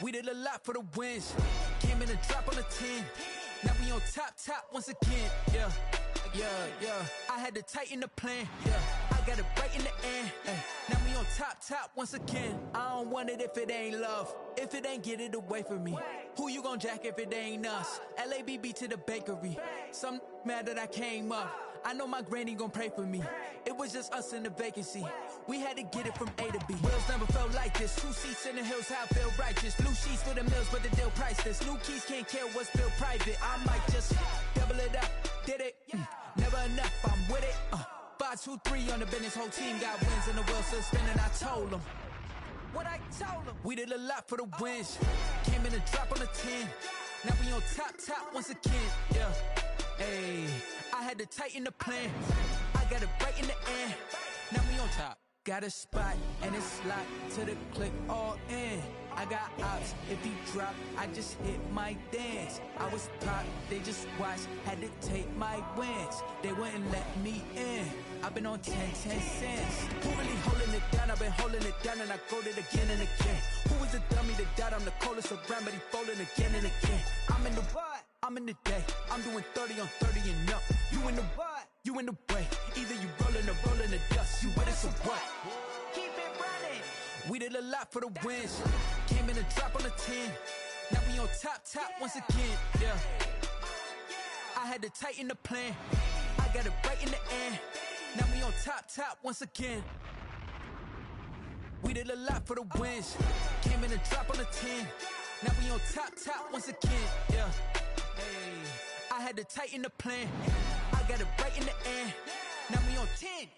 We did a lot for the wins. Came in and drop on the 10. Now we on top once again. Yeah. I had to tighten the plan. Yeah. I got it right in the end. Ay. Now we on top once again. I don't want it if it ain't love. If it ain't, get it away from me. Who you gon' jack if it ain't us? LABB to the bakery. Some mad that I came up. I know my granny gon' pray for me. It was just us in the vacancy. We had to get it from A to B. Wheels never felt like this. 2 seats in the hills, how I feel righteous. Blue sheets for the mills, but the deal priceless. New keys can't care what's built private. I might just double it up. Did it? Never enough, I'm with it. 5, 2, 3 on the business. Whole team got wins and the wheels still spinning. I told them what I told them. We did a lot for the wins. Came in a drop on the 10. Now we on top once again. Yeah. Hey, I had to tighten the plan. I got it right in the end. Now we on top. Got a spot and it's locked to the click all in. I got ops, if he drop, I just hit my dance. I was pop, they just watched, had to take my wins. They wouldn't let me in. I've been on 10 cents. Who really holding it down? I've been holding it down and I go it again and again. Who was the dummy that doubt? I'm the coldest around, but he folding again and again. I'm in the what? I'm in the day. I'm doing 30 on 30 and up. You in the what? You in the way. Either you rolling or rolling the dust. You with us or what? Keep it running. We did a lot for the wins. Came in a drop on the 10. Now we on top once again. Yeah. I had to tighten the plan. I got it right in the end. Now we on top once again. We did a lot for the wins. Came in a drop on the 10. Now we on top once again. Yeah. Hey, I had to tighten the plan. I got it right in the end. Now we on 10.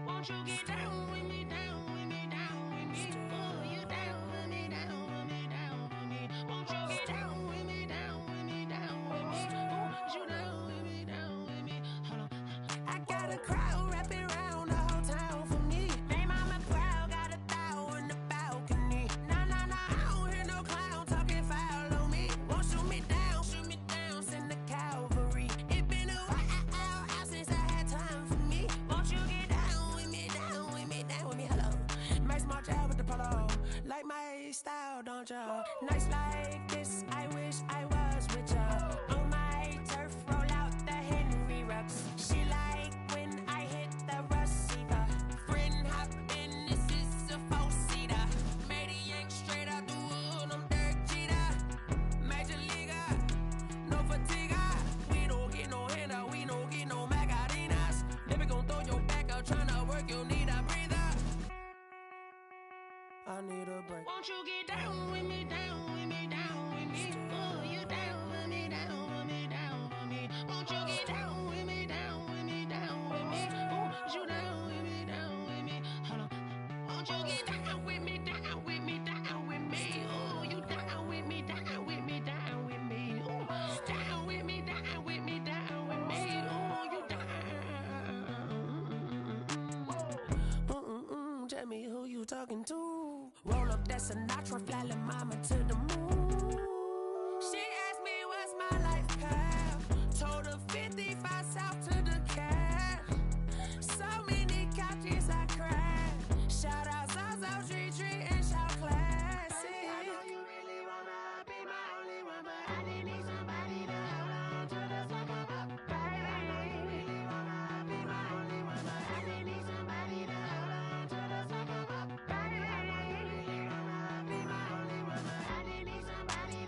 Won't you get down with me, down with me, down with me? Oh, you down with me, down with me, down with me. Won't you get down with me, down with me, down with me? Oh, you down with me, down with me? Hold on. I got a crowd wrapping around the whole town for me. They mama crowd got a thou in the balcony. Nah, I don't hear no clown talking foul on me. Won't shoot me down, send the cavalry. It been a while since I had time for me. Won't you get down with me, down with me, down with me? Hello. Nice smart job with the polo. Like my style, don't ya? Nice like this, I wish I was with ya. On my turf, roll out the Henry Rux. She like when I hit the receiver. Friend hop in, this is a four-seater. Made a yank straight out the wood, I'm Derek Jeter. Major leaguer, no fatigue. We don't get no handout, we don't get no Macarinas. Never gon' throw your back out, tryna work, you need a breather. I need a break. Won't you get down with me, down with me, down with me? Oh, you down with me, down with me, down with me? Won't you get down with me, down with me, down with me? Oh, you down with me, down with me? Hold on. Won't you get down with me, down with me, down with me? Oh, you down with me, down with me, down with me? Oh, down with me, down with me, down with me? Oh, you down. Tell me who you talking to. Roll up that Sinatra, fly like mama to the moon. She asked me what's my life path. Told her 55 south to the cat. So many couches I cried. Shout out Zazo, Tree, and shout classic. I know you really wanna be my only one, but I didn't need somebody to hold on to the sucker up, baby. I know you really wanna be my only one, but I didn't need somebody to hold on to the sucker up, baby. I know you really wanna be my only one, but I didn't need somebody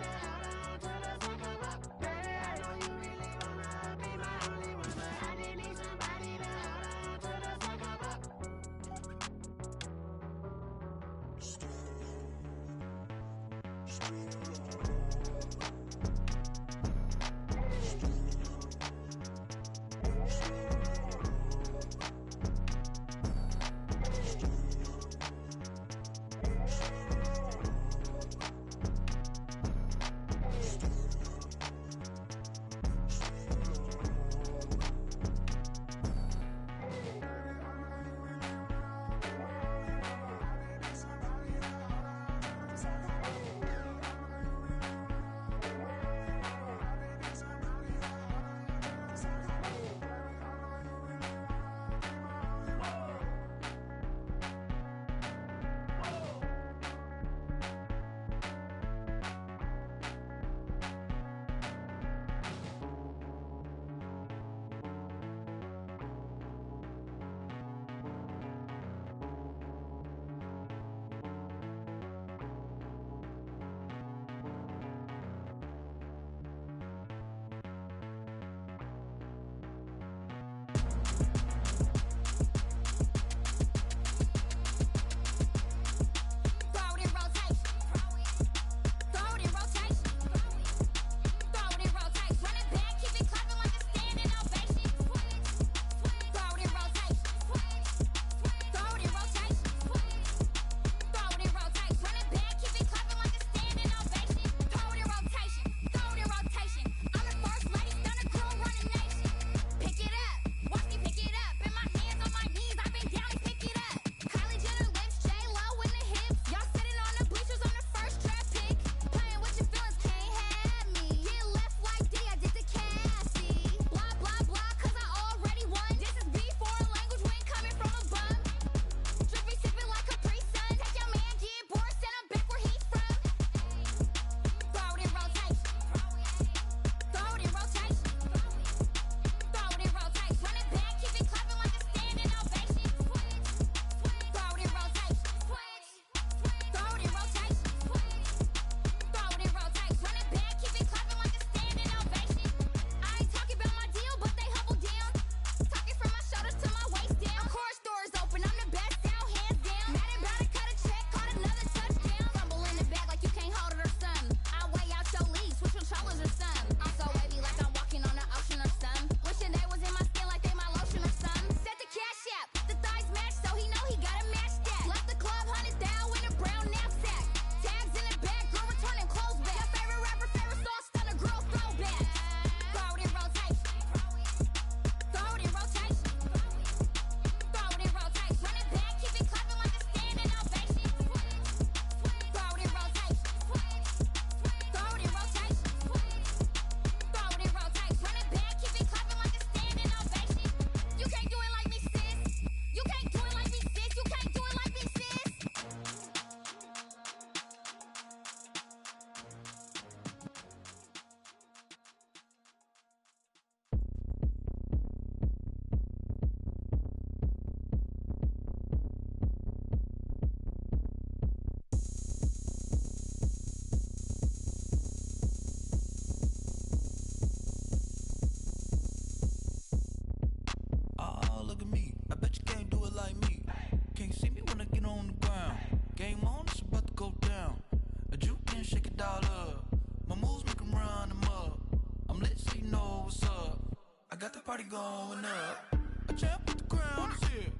going up. A champ with the crown is here.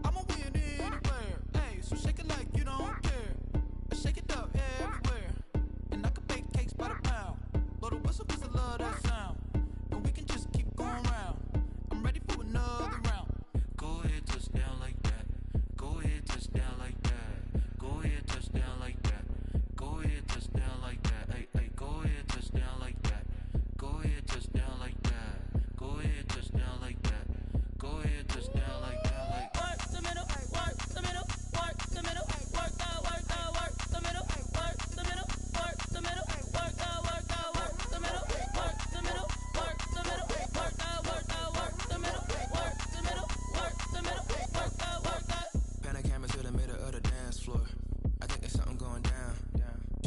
I'ma win anywhere. Hey, so shake it like you don't care. I shake it up everywhere. And I can bake cakes by the pound. Blow the whistle 'cause I love that sound. And we can just keep going round. I'm ready for another round. Go ahead, touch down like that. Go ahead, touch down like that. Go ahead, touch down like that. Go ahead, touch down like that. Hey, hey, go ahead, touch down like that. Go ahead, touch down like that. Go ahead, touch down like that. Go ahead, touch down like that. Like work the middle, work the middle, work the middle, work the middle, work the middle, work the middle, work the middle, work the middle, work the middle, work the middle, work the middle, work the middle, work the middle, work the. Pan a camera to the middle of the dance floor. I think there's something going down.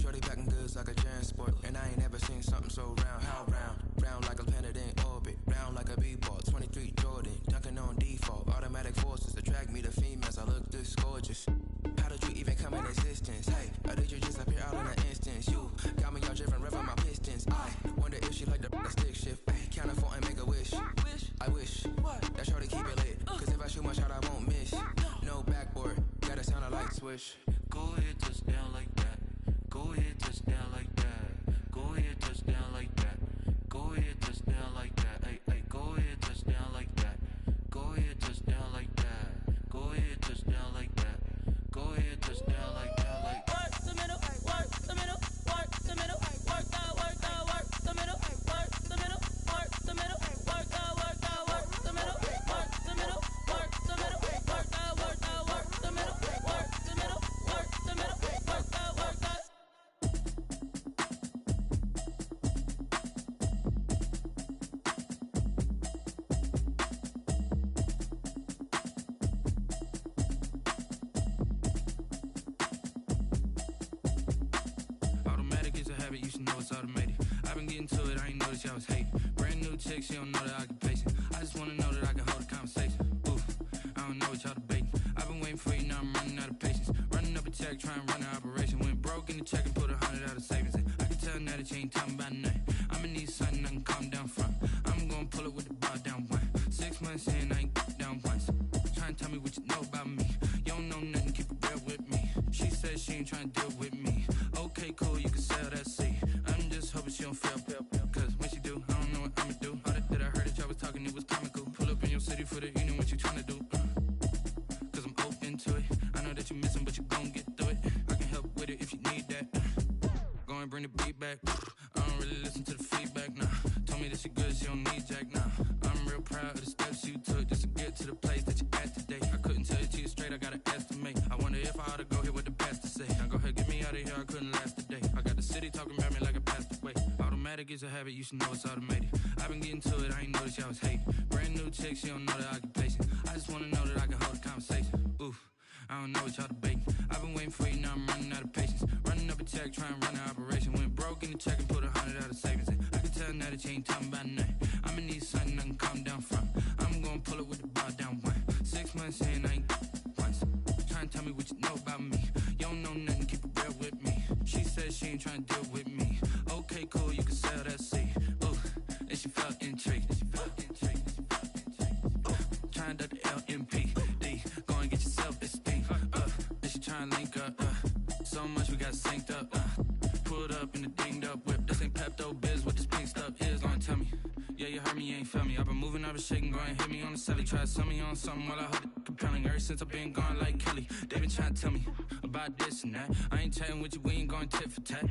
Shorty packing goods like a transport, and I ain't never seen something so round. How round? Round like a planet in orbit, round like a b-ball. 23 Jordan, dunking on default. Automatic forces attract me to females. I look this gorgeous. How did you even come in existence? Hey, or did you just appear out in an instance? You got me all driven, revving my pistons. I wonder if she like the stick shift. Hey, count it 4 and make a wish. I wish that shorty keep it lit. 'Cause if I shoot my shot, I won't miss. No backboard, gotta sound a light switch. Go ahead, touch down like that. Go ahead, touch down like that. Go ahead, touch down like that. Go ahead, touch down like that. Hey, hey, go ahead, touch down like that. Go ahead, touch down like that. Go ahead, touch down like that. Go ahead, touch down like that. Like work the middle, work the middle, work the middle, work the middle, work the middle, work the middle, work the middle, work the middle, work the middle, work the middle, work the middle, work the middle, work the middle, work the middle, work the. You should know it's automated. I've been getting to it, I ain't noticed y'all was hating. Brand new chick, she don't know the occupation. I just wanna know that I can hold a conversation. Oof, I don't know what y'all debating. I've been waiting for you, now I'm running out of patience. Running up a check, trying to run an operation. Went broke in the check and put 100 out of savings in. I can tell now that you ain't talking about nothing. I'ma need something I can calm down from. I'm gonna pull it with the bar down one. 6 months in, I ain't down once. Trying to tell me what you know about me. You don't know nothing, keep it real with me. She said she ain't trying to deal with me. Okay, cool, you can sell that seat. I'm just hoping she don't fail. Cause when she do, I don't know what I'ma do. All that I heard that y'all was talking, it was comical. Pull up in your city for the evening, what you trying to do? Cause I'm open to it. I know that you're missing, but you gon' get through it. I can help with it if you need that. Go and bring the beat back. I don't really listen to the feedback, nah. Told me that she good, she don't need jack, nah. I'm real proud of the steps you took just to get to the place that you're at today. I couldn't tell you to you straight, I gotta estimate. I wonder if I ought to go here with the pastor say. Now go ahead, get me out of here, I couldn't last a day. I got the city talking about me like I passed away. Automatic is a habit, you should know it's automated. I've been getting to it, I ain't noticed y'all was hating. Brand new chick, she don't know the occupation. I just wanna know that I can hold a conversation. Oof, I don't know what y'all debating. I've been waiting for you, now I'm running out of patience. Running up a check, trying to run an operation. Went broke in the check and put 100 out of savings in. I can tell now that you ain't talking about nothing. I'ma need something I can calm down from. I'm gonna pull it with the bar down one. 6 months in, I ain't once. Trying to tell me what you know about me. You don't know nothing, keep it real with me. She said she ain't trying to deal with me. Okay, cool, you can sell that seat. Ooh, and she felt intrigued. Trying to the LMPD. Go and get yourself esteem. And she trying to link up. So much we got synced up. Pulled up in the dinged up whip. This ain't Pepto Biz, what this pink stuff is. Don't tell me. Yeah, you heard me, you ain't felt me. I've been moving, I've been shaking, go and hit me on the celly. Try to sell me on something while I hold it compelling. Ever since I've been gone like Kelly, they been trying to tell me about this and that. I ain't chatting with you, we ain't going tit for tat.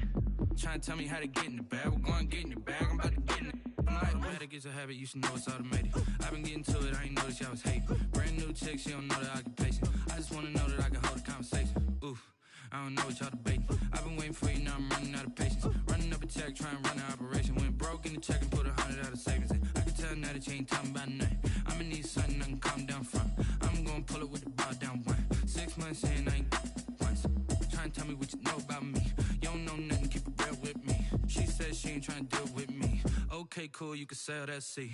Trying to tell me how to get in the bag. We're going to get in the bag, I'm about to get in it. Automatic is a habit, you should know it's automated. I've been getting to it, I ain't noticed y'all was hating. Brand new chick, she don't know the occupation. I just wanna know that I can hold a conversation. Oof, I don't know what y'all debating. I've been waiting for you, now I'm running out of patience. Running up a check, trying to run an operation. Went broke in the check and put 100 out of savings in. I can tell now that you ain't talking about nothing. I'ma need something I can calm down from. I'm gonna pull it with the bar down one. 6 months in, I ain't once. Trying to tell me what you know about me. You don't know nothing, keep it real with me. She said she ain't trying to deal with me. Okay, cool, you can sell that seat.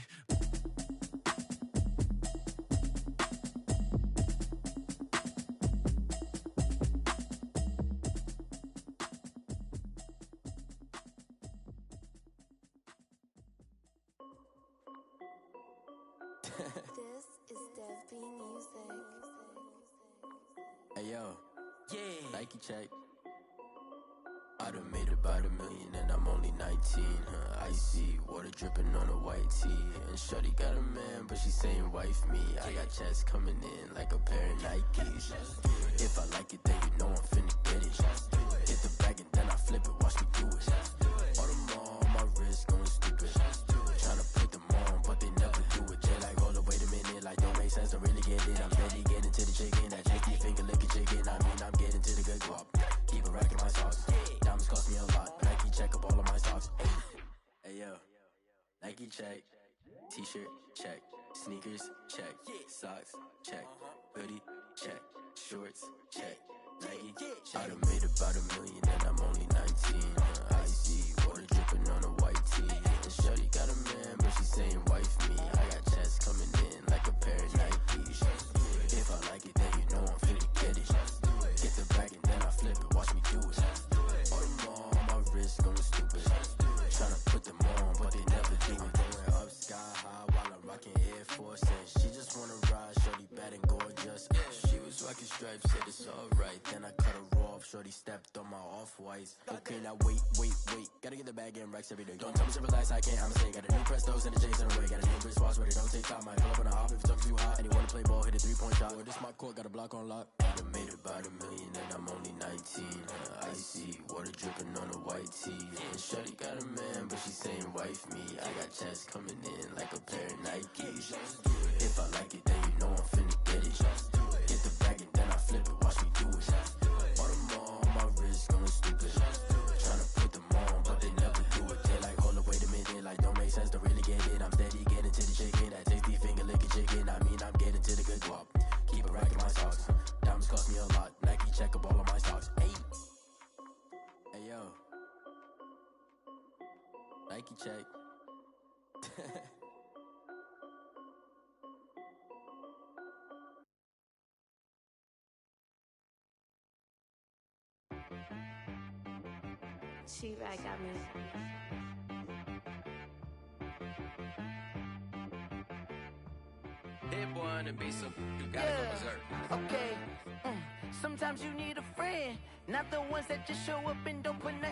Hey yo, yeah, Nike check. I done made about $1 million and I'm only 19. Icy water dripping on a white tee. And shorty got a man, but she saying wife me. I got checks coming in like a pair of Nikes. If I like it, then you know I'm finna get it. Hit the bag and then I flip it, watch me do it. All them on my wrist going stupid. Tryna put them on, but they never do it. They like, hold up, wait a minute, like don't make sense, don't really get it. I'm steady getting to the chicken, that chicky finger licking chicken. I mean, I'm getting to the good guap. Keep a rack in my socks. Diamonds cost me a lot. Nike check up all of my socks. Hey yo, Nike check. T-shirt check. Sneakers check. Socks check. Hoodie check. Shorts check. Nike check. I done made about $1 million and I'm only 19. Icy water dripping on a white tee. And shorty got a man, but she saying wife me. I got checks coming in like a pair of Nikes. If I like it, then you know I'm finna get it. Get the bag and then I flip it, watch me do it. All them on my wrist going stupid. Tryna put them on, but they never do it. Going up sky high while I'm rocking Air Force. And she just wanna ride, shorty bad and gorgeous. She was rocking stripes, said it's alright. Then I cut her off, shorty stepped on my off-whites. Okay, now wait. Gotta get the bag and racks every day. Don't tell me to relax, I can't, I'ma say. Got a new Prestos and the J's in the way. Got a new wristwatch, but it don't take time. I pull up on a hop if it's up too hot. And you wanna play ball, hit a 3-point shot. Well, this my court, got a block on lock. I done made about $1 million and I'm only 19. Icy water dripping on a white tee. And shorty got a man, but she saying wife me. I got checks coming in like a pair of Nikes. If I like it, then you know I'm finna get it. Get the bag and then I flip it, watch me do it. All them on my wrist going stupid. Tryna put them on, but they never do it. They like, hold up, wait a minute, like don't make sense, don't really get it. I'm steady getting to the chicken, that tasty finger licking chicken. I mean, I'm getting to the good guap. Keep a rack in my socks. Diamonds cost me a lot. Nike check up all of my stocks. Hey yo, Nike check. She-Rag got me. Hit one and be some, you gotta go berserk. Okay. Sometimes you need a friend, not the ones that just show up and don't put nothing